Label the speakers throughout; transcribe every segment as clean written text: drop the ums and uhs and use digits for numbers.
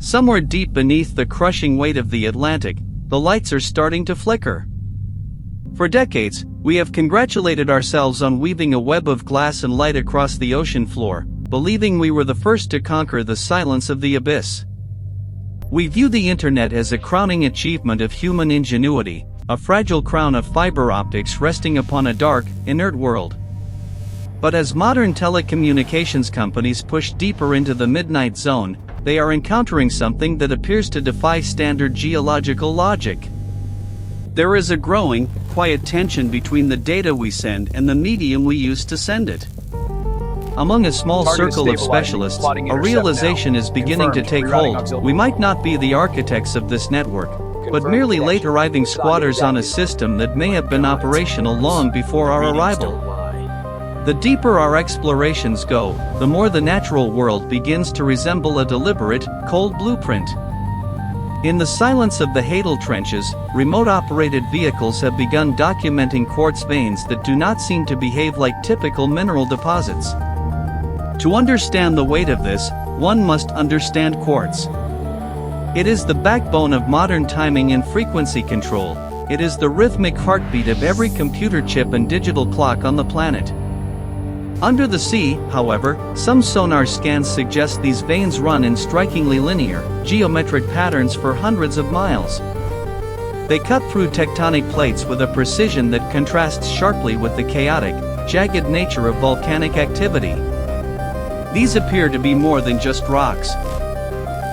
Speaker 1: Somewhere deep beneath the crushing weight of the Atlantic, the lights are starting to flicker. For decades, we have congratulated ourselves on weaving a web of glass and light across the ocean floor, believing we were the first to conquer the silence of the abyss. We view the internet as a crowning achievement of human ingenuity, a fragile crown of fiber optics resting upon a dark, inert world. But as modern telecommunications companies push deeper into the midnight zone, they are encountering something that appears to defy standard geological logic. There is a growing, quiet tension between the data we send and the medium we use to send it. Among a small circle of specialists, a realization is beginning to take hold. We might not be the architects of this network, but merely late arriving squatters on a system that may have been operational long before our arrival. The deeper our explorations go, the more the natural world begins to resemble a deliberate, cold blueprint. In the silence of the Hadal trenches, remote-operated vehicles have begun documenting quartz veins that do not seem to behave like typical mineral deposits. To understand the weight of this, one must understand quartz. It is the backbone of modern timing and frequency control. It is the rhythmic heartbeat of every computer chip and digital clock on the planet. Under the sea, however, some sonar scans suggest these veins run in strikingly linear, geometric patterns for hundreds of miles. They cut through tectonic plates with a precision that contrasts sharply with the chaotic, jagged nature of volcanic activity. These appear to be more than just rocks.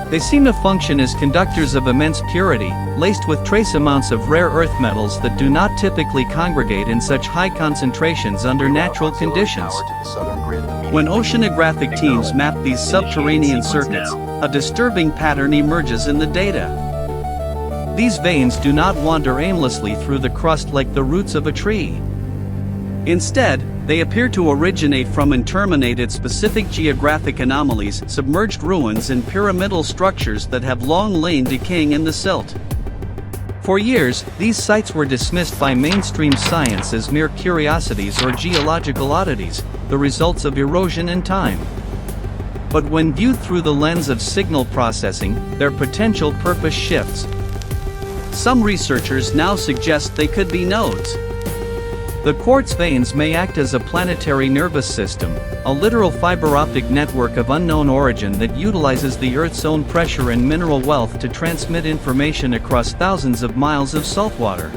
Speaker 1: They seem to function as conductors of immense purity, laced with trace amounts of rare earth metals that do not typically congregate in such high concentrations under natural conditions. When oceanographic teams map these subterranean circuits, a disturbing pattern emerges in the data. These veins do not wander aimlessly through the crust like the roots of a tree. Instead, they appear to originate from and terminate at specific geographic anomalies, submerged ruins and pyramidal structures that have long lain decaying in the silt. For years, these sites were dismissed by mainstream science as mere curiosities or geological oddities, the results of erosion and time. But when viewed through the lens of signal processing, their potential purpose shifts. Some researchers now suggest they could be nodes. The quartz veins may act as a planetary nervous system, a literal fiber optic network of unknown origin that utilizes the Earth's own pressure and mineral wealth to transmit information across thousands of miles of saltwater.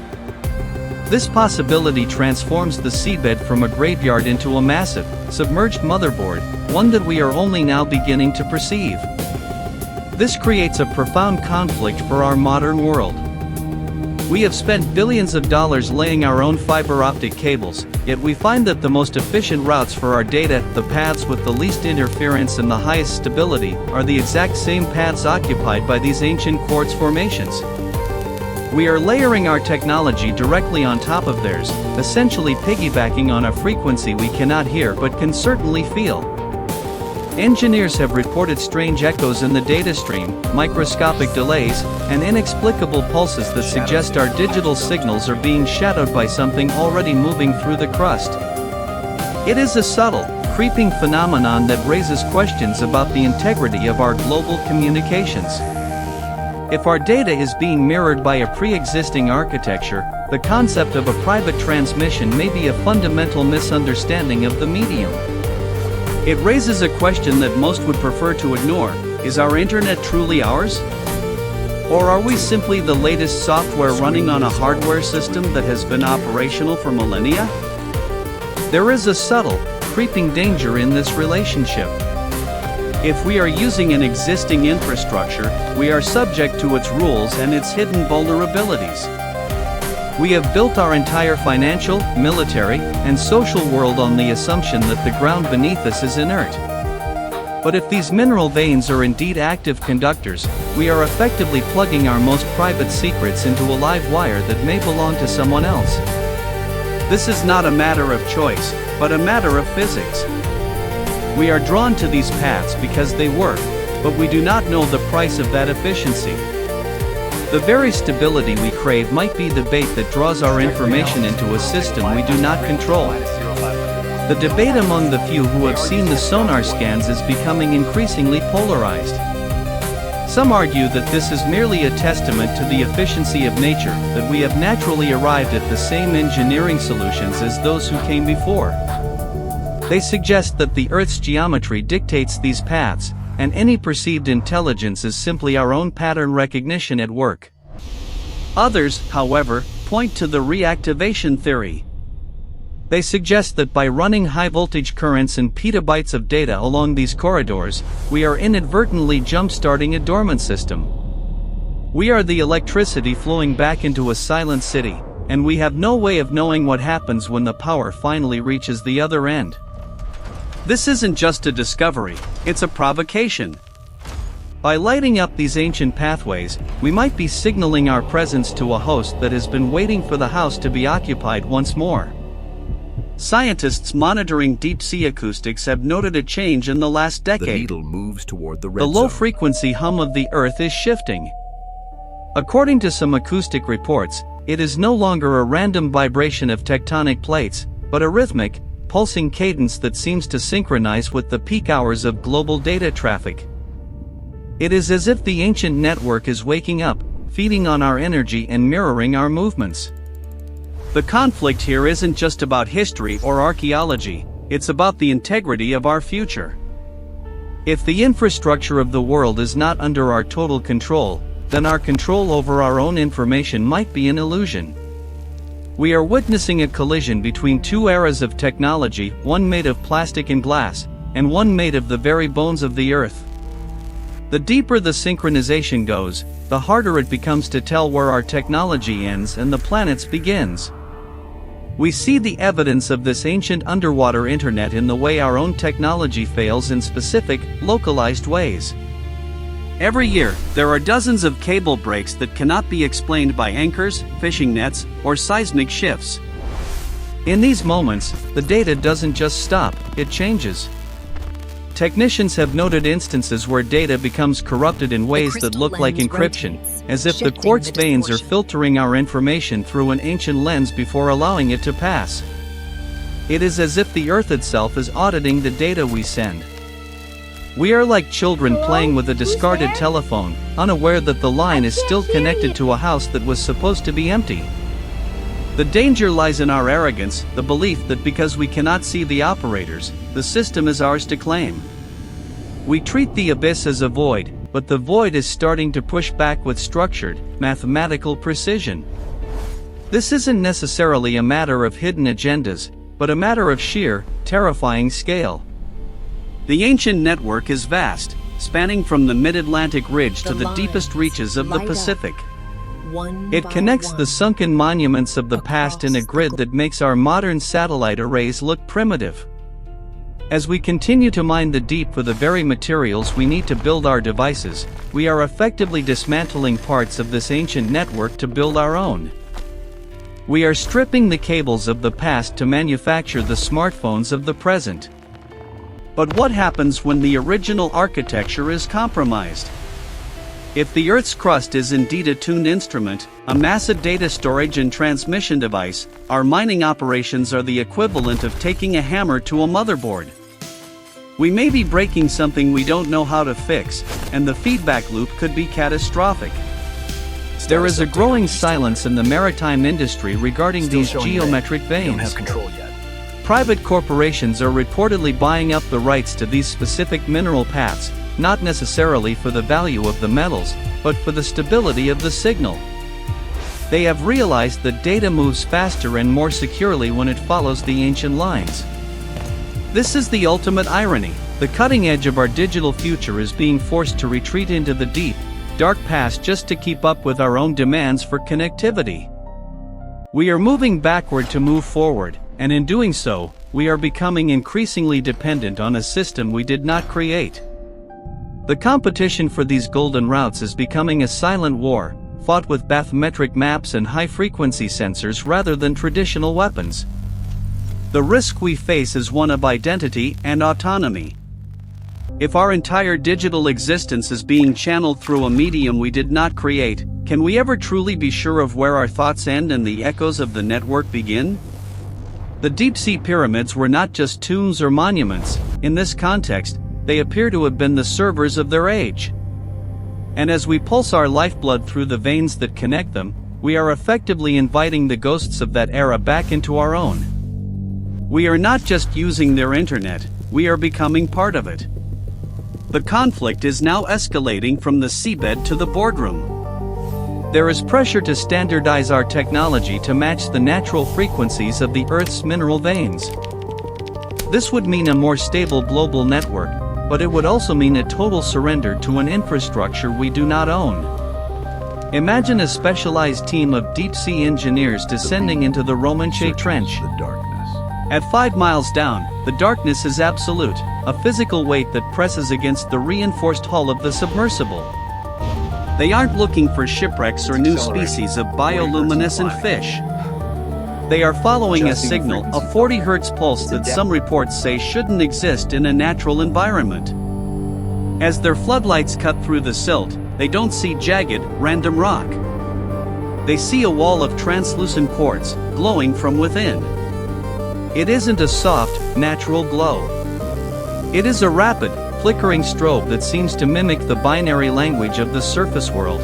Speaker 1: This possibility transforms the seabed from a graveyard into a massive, submerged motherboard, one that we are only now beginning to perceive. This creates a profound conflict for our modern world. We have spent billions of dollars laying our own fiber optic cables, yet we find that the most efficient routes for our data, the paths with the least interference and the highest stability, are the exact same paths occupied by these ancient quartz formations. We are layering our technology directly on top of theirs, essentially piggybacking on a frequency we cannot hear but can certainly feel. Engineers have reported strange echoes in the data stream, microscopic delays, and inexplicable pulses that suggest our digital signals are being shadowed by something already moving through the crust. It is a subtle, creeping phenomenon that raises questions about the integrity of our global communications. If our data is being mirrored by a pre-existing architecture, the concept of a private transmission may be a fundamental misunderstanding of the medium. It raises a question that most would prefer to ignore: is our internet truly ours? Or are we simply the latest software running on a hardware system that has been operational for millennia? There is a subtle, creeping danger in this relationship. If we are using an existing infrastructure, we are subject to its rules and its hidden vulnerabilities. We have built our entire financial, military, and social world on the assumption that the ground beneath us is inert. But if these mineral veins are indeed active conductors, we are effectively plugging our most private secrets into a live wire that may belong to someone else. This is not a matter of choice, but a matter of physics. We are drawn to these paths because they work, but we do not know the price of that efficiency. The very stability we crave might be the bait that draws our information into a system we do not control. The debate among the few who have seen the sonar scans is becoming increasingly polarized. Some argue that this is merely a testament to the efficiency of nature, that we have naturally arrived at the same engineering solutions as those who came before. They suggest that the Earth's geometry dictates these paths, and any perceived intelligence is simply our own pattern recognition at work. Others, however, point to the reactivation theory. They suggest that by running high-voltage currents and petabytes of data along these corridors, we are inadvertently jump-starting a dormant system. We are the electricity flowing back into a silent city, and we have no way of knowing what happens when the power finally reaches the other end. This isn't just a discovery, it's a provocation. By lighting up these ancient pathways, we might be signaling our presence to a host that has been waiting for the house to be occupied once more. Scientists monitoring deep-sea acoustics have noted a change in the last decade.
Speaker 2: The needle moves toward the red
Speaker 1: The
Speaker 2: zone.
Speaker 1: low-frequency hum of the Earth is shifting. According to some acoustic reports, it is no longer a random vibration of tectonic plates, but a rhythmic, pulsing cadence that seems to synchronize with the peak hours of global data traffic. It is as if the ancient network is waking up, feeding on our energy and mirroring our movements. The conflict here isn't just about history or archaeology, it's about the integrity of our future. If the infrastructure of the world is not under our total control, then our control over our own information might be an illusion. We are witnessing a collision between two eras of technology, one made of plastic and glass, and one made of the very bones of the Earth. The deeper the synchronization goes, the harder it becomes to tell where our technology ends and the planet's begins. We see the evidence of this ancient underwater internet in the way our own technology fails in specific, localized ways. Every year, there are dozens of cable breaks that cannot be explained by anchors, fishing nets, or seismic shifts. In these moments, the data doesn't just stop, it changes. Technicians have noted instances where data becomes corrupted in ways that look like encryption, as if the quartz veins are filtering our information through an ancient lens before allowing it to pass. It is as if the Earth itself is auditing the data we send. We are like children playing with a discarded telephone, unaware that the line is still connected to a house that was supposed to be empty. The danger lies in our arrogance, the belief that because we cannot see the operators, the system is ours to claim. We treat the abyss as a void, but the void is starting to push back with structured, mathematical precision. This isn't necessarily a matter of hidden agendas, but a matter of sheer, terrifying scale. The ancient network is vast, spanning from the mid-Atlantic ridge to the deepest reaches of the Pacific. It connects the sunken monuments of the past in a grid that makes our modern satellite arrays look primitive. As we continue to mine the deep for the very materials we need to build our devices, we are effectively dismantling parts of this ancient network to build our own. We are stripping the cables of the past to manufacture the smartphones of the present. But what happens when the original architecture is compromised? If the Earth's crust is indeed a tuned instrument, a massive data storage and transmission device, our mining operations are the equivalent of taking a hammer to a motherboard. We may be breaking something we don't know how to fix, and the feedback loop could be catastrophic. There is a growing silence in the maritime industry regarding these geometric veins.
Speaker 2: Don't have control yet.
Speaker 1: Private corporations are reportedly buying up the rights to these specific mineral paths, not necessarily for the value of the metals, but for the stability of the signal. They have realized that data moves faster and more securely when it follows the ancient lines. This is the ultimate irony. The cutting edge of our digital future is being forced to retreat into the deep, dark past just to keep up with our own demands for connectivity. We are moving backward to move forward, and in doing so, we are becoming increasingly dependent on a system we did not create. The competition for these golden routes is becoming a silent war, fought with bathymetric maps and high-frequency sensors rather than traditional weapons. The risk we face is one of identity and autonomy. If our entire digital existence is being channeled through a medium we did not create, can we ever truly be sure of where our thoughts end and the echoes of the network begin? The deep-sea pyramids were not just tombs or monuments. In this context, they appear to have been the servers of their age. And as we pulse our lifeblood through the veins that connect them, we are effectively inviting the ghosts of that era back into our own. We are not just using their internet, we are becoming part of it. The conflict is now escalating from the seabed to the boardroom. There is pressure to standardize our technology to match the natural frequencies of the Earth's mineral veins. This would mean a more stable global network, but it would also mean a total surrender to an infrastructure we do not own. Imagine a specialized team of deep-sea engineers descending into the Romanche Trench.
Speaker 2: The darkness.
Speaker 1: At 5 miles down, the darkness is absolute, a physical weight that presses against the reinforced hull of the submersible. They aren't looking for shipwrecks or new species of bioluminescent fish. They are following a signal, a 40 Hz pulse that some reports say shouldn't exist in a natural environment. As their floodlights cut through the silt, they don't see jagged, random rock. They see a wall of translucent quartz, glowing from within. It isn't a soft, natural glow. It is a rapid, flickering strobe that seems to mimic the binary language of the surface world.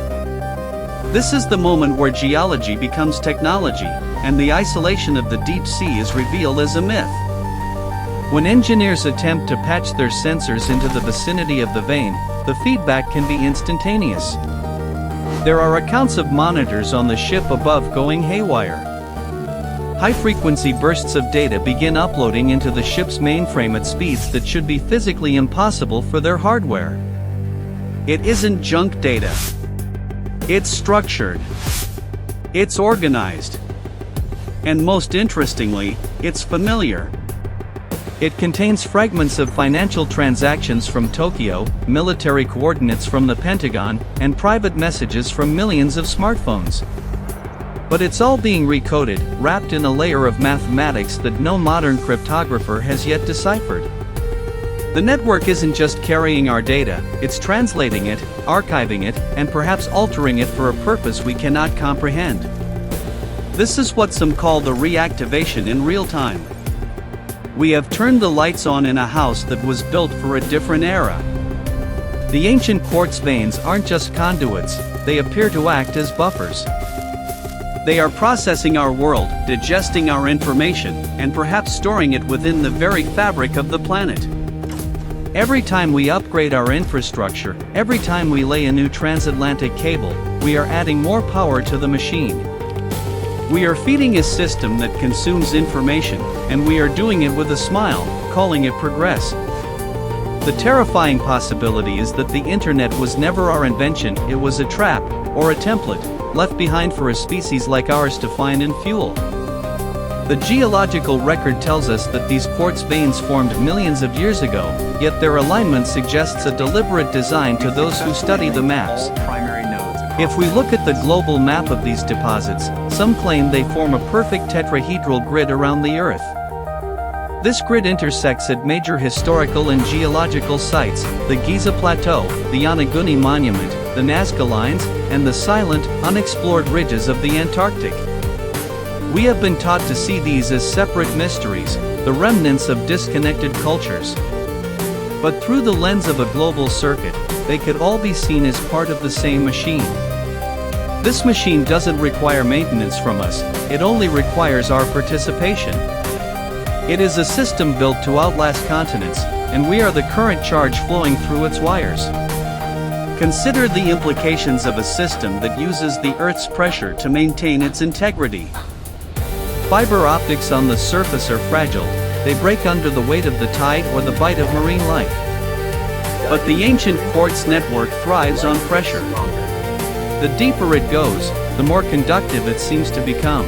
Speaker 1: This is the moment where geology becomes technology, and the isolation of the deep sea is revealed as a myth. When engineers attempt to patch their sensors into the vicinity of the vein, the feedback can be instantaneous. There are accounts of monitors on the ship above going haywire. High-frequency bursts of data begin uploading into the ship's mainframe at speeds that should be physically impossible for their hardware. It isn't junk data. It's structured. It's organized. And most interestingly, it's familiar. It contains fragments of financial transactions from Tokyo, military coordinates from the Pentagon, and private messages from millions of smartphones. But it's all being recoded, wrapped in a layer of mathematics that no modern cryptographer has yet deciphered. The network isn't just carrying our data, it's translating it, archiving it, and perhaps altering it for a purpose we cannot comprehend. This is what some call the reactivation in real time. We have turned the lights on in a house that was built for a different era. The ancient quartz veins aren't just conduits, they appear to act as buffers. They are processing our world, digesting our information, and perhaps storing it within the very fabric of the planet. Every time we upgrade our infrastructure, every time we lay a new transatlantic cable, we are adding more power to the machine. We are feeding a system that consumes information, and we are doing it with a smile, calling it progress. The terrifying possibility is that the internet was never our invention, it was a trap, or a template, left behind for a species like ours to find and fuel. The geological record tells us that these quartz veins formed millions of years ago, yet their alignment suggests a deliberate design to those who study the maps. If we look at the global map of these deposits, some claim they form a perfect tetrahedral grid around the Earth. This grid intersects at major historical and geological sites, the Giza Plateau, the Yonaguni Monument, the Nazca Lines, and the silent, unexplored ridges of the Antarctic. We have been taught to see these as separate mysteries, the remnants of disconnected cultures. But through the lens of a global circuit, they could all be seen as part of the same machine. This machine doesn't require maintenance from us, it only requires our participation. It is a system built to outlast continents, and we are the current charge flowing through its wires. Consider the implications of a system that uses the Earth's pressure to maintain its integrity. Fiber optics on the surface are fragile, they break under the weight of the tide or the bite of marine life. But the ancient quartz network thrives on pressure. The deeper it goes, the more conductive it seems to become.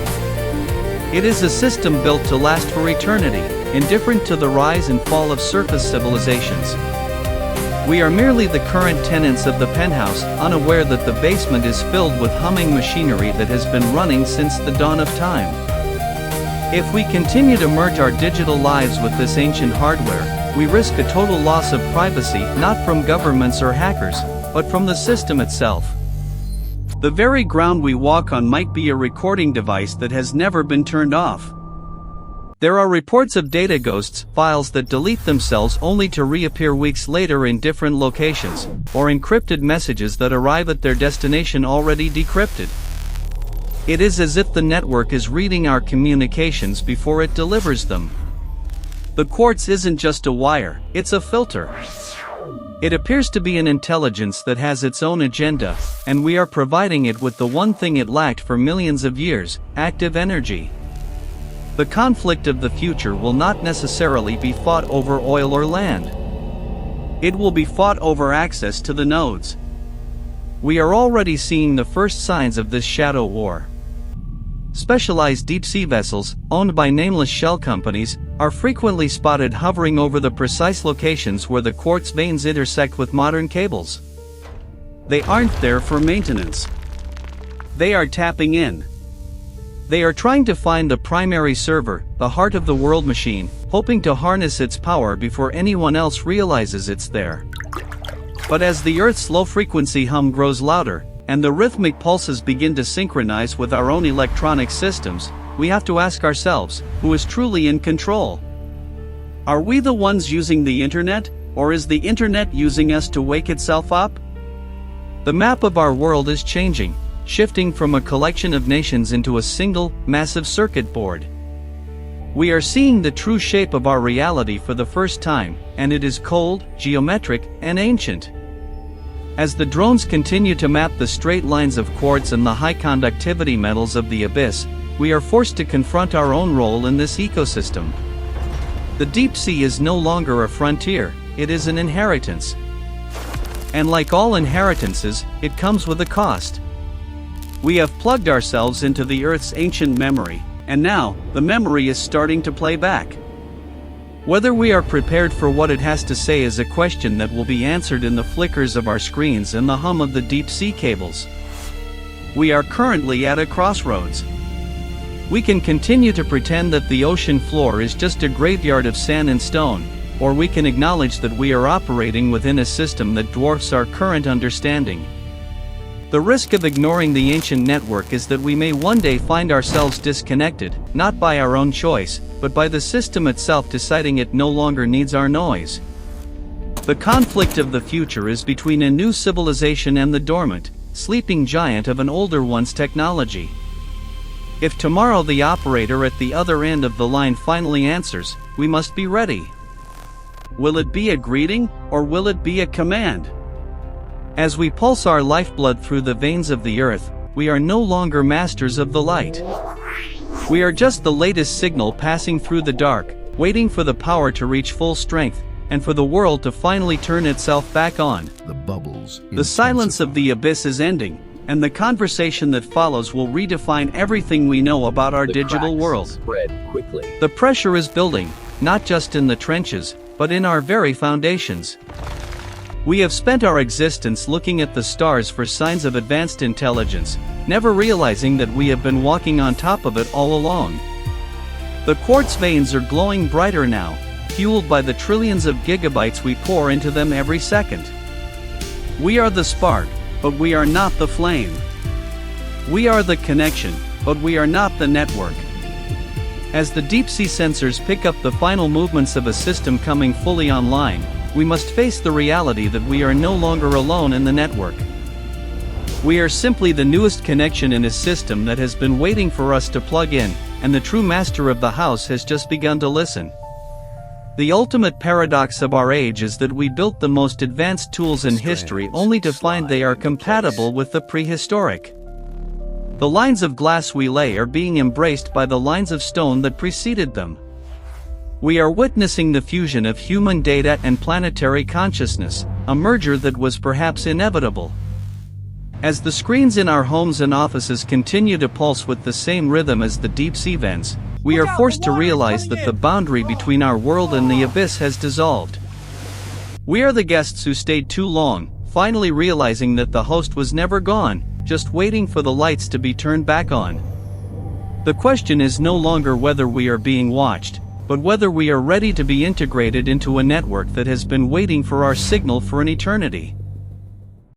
Speaker 1: It is a system built to last for eternity, indifferent to the rise and fall of surface civilizations. We are merely the current tenants of the penthouse, unaware that the basement is filled with humming machinery that has been running since the dawn of time. If we continue to merge our digital lives with this ancient hardware, we risk a total loss of privacy, not from governments or hackers, but from the system itself. The very ground we walk on might be a recording device that has never been turned off. There are reports of data ghosts, files that delete themselves only to reappear weeks later in different locations, or encrypted messages that arrive at their destination already decrypted. It is as if the network is reading our communications before it delivers them. The quartz isn't just a wire, it's a filter. It appears to be an intelligence that has its own agenda, and we are providing it with the one thing it lacked for millions of years: active energy. The conflict of the future will not necessarily be fought over oil or land. It will be fought over access to the nodes. We are already seeing the first signs of this shadow war. Specialized deep-sea vessels, owned by nameless shell companies, are frequently spotted hovering over the precise locations where the quartz veins intersect with modern cables. They aren't there for maintenance. They are tapping in. They are trying to find the primary server, the heart of the world machine, hoping to harness its power before anyone else realizes it's there. But as the Earth's low-frequency hum grows louder, and the rhythmic pulses begin to synchronize with our own electronic systems, we have to ask ourselves, who is truly in control? Are we the ones using the internet, or is the internet using us to wake itself up? The map of our world is changing, shifting from a collection of nations into a single, massive circuit board. We are seeing the true shape of our reality for the first time, and it is cold, geometric, and ancient. As the drones continue to map the straight lines of quartz and the high conductivity metals of the abyss, we are forced to confront our own role in this ecosystem. The deep sea is no longer a frontier, it is an inheritance. And like all inheritances, it comes with a cost. We have plugged ourselves into the Earth's ancient memory, and now, the memory is starting to play back. Whether we are prepared for what it has to say is a question that will be answered in the flickers of our screens and the hum of the deep-sea cables. We are currently at a crossroads. We can continue to pretend that the ocean floor is just a graveyard of sand and stone, or we can acknowledge that we are operating within a system that dwarfs our current understanding. The risk of ignoring the ancient network is that we may one day find ourselves disconnected, not by our own choice, but by the system itself deciding it no longer needs our noise. The conflict of the future is between a new civilization and the dormant, sleeping giant of an older one's technology. If tomorrow the operator at the other end of the line finally answers, we must be ready. Will it be a greeting, or will it be a command? As we pulse our lifeblood through the veins of the earth, we are no longer masters of the light. We are just the latest signal passing through the dark, waiting for the power to reach full strength, and for the world to finally turn itself back on. The silence of the abyss is ending, and the conversation that follows will redefine everything we know about our digital world.
Speaker 2: Spread quickly.
Speaker 1: The pressure is building, not just in the trenches, but in our very foundations. We have spent our existence looking at the stars for signs of advanced intelligence, never realizing that we have been walking on top of it all along. The quartz veins are glowing brighter now, fueled by the trillions of gigabytes we pour into them every second. We are the spark, but we are not the flame. We are the connection, but we are not the network. As the deep-sea sensors pick up the final movements of a system coming fully online, we must face the reality that we are no longer alone in the network. We are simply the newest connection in a system that has been waiting for us to plug in, and the true master of the house has just begun to listen. The ultimate paradox of our age is that we built the most advanced tools in history only to find they are compatible with the prehistoric. The lines of glass we lay are being embraced by the lines of stone that preceded them. We are witnessing the fusion of human data and planetary consciousness, a merger that was perhaps inevitable. As the screens in our homes and offices continue to pulse with the same rhythm as the deep-sea vents, we are forced to realize that the boundary between our world and the abyss has dissolved. We are the guests who stayed too long, finally realizing that the host was never gone, just waiting for the lights to be turned back on. The question is no longer whether we are being watched, but whether we are ready to be integrated into a network that has been waiting for our signal for an eternity.